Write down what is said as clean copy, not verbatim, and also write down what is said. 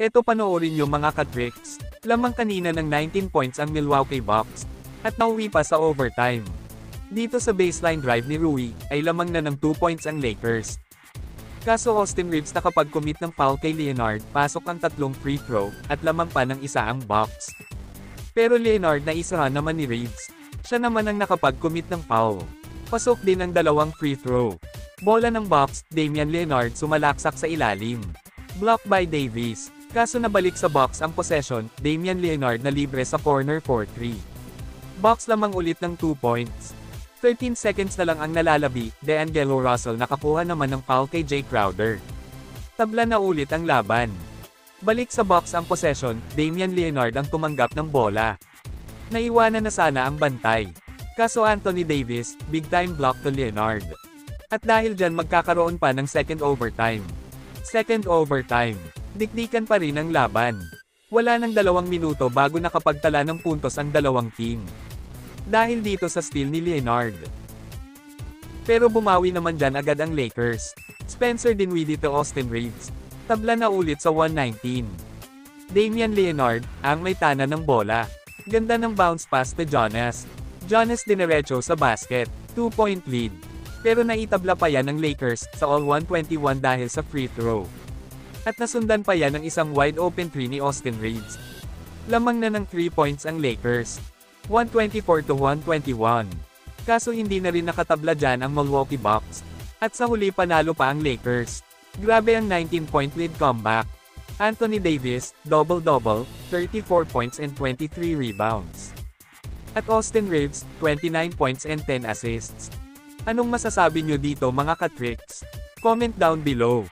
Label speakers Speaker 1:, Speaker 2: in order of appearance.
Speaker 1: Eto panoorin nyo mga ka-tricks. Lamang kanina ng 19 points ang Milwaukee Bucks. At nauwi pa sa overtime. Dito sa baseline drive ni Rui, ay lamang na ng 2 points ang Lakers. Kaso Austin Reeves nakapag-commit ng foul kay Leonard, pasok ang 3 free throw, at lamang pa ng isa ang Bucks. Pero Leonard na isahan naman ni Reeves. Siya naman ang nakapag-commit ng foul. Pasok din ang 2 free throw. Bola ng Bucks, Damian Leonard sumalaksak sa ilalim. Block by Davis. Kaso nabalik sa Bucks ang possession, Damian Leonard na libre sa corner for 3. Bucks lamang ulit ng 2 points. 13 seconds na lang ang nalalabi, D'Angelo Russell nakakuha naman ng foul kay Jay Crowder. Tabla na ulit ang laban. Balik sa Bucks ang possession, Damian Leonard ang tumanggap ng bola. Naiwanan na sana ang bantay. Kaso Anthony Davis, big time block to Leonard. At dahil dyan magkakaroon pa ng second overtime. Second overtime. Dikdikan pa rin ang laban. Wala nang 2 minuto bago nakapagtala ng puntos ang dalawang team. Dahil dito sa steal ni Leonard. Pero bumawi naman dyan agad ang Lakers. Spencer Dinwiddie to Austin Reeves. Tabla na ulit sa 119. Damian Leonard, ang may tana ng bola. Ganda ng bounce pass to Jonas. Jonas diniretso sa basket. 2-point lead. Pero naitabla pa yan ng Lakers sa all-121 dahil sa free throw. At nasundan pa yan ng isang wide open 3 ni Austin Reeves. Lamang na ng 3 points ang Lakers. 124-121. Kaso hindi na rin nakatabla dyan ang Milwaukee Bucks. At sa huli panalo pa ang Lakers. Grabe ang 19-point lead comeback. Anthony Davis, double-double, 34 points and 23 rebounds. At Austin Reeves, 29 points and 10 assists. Anong masasabi nyo dito mga ka-tricks? Comment down below.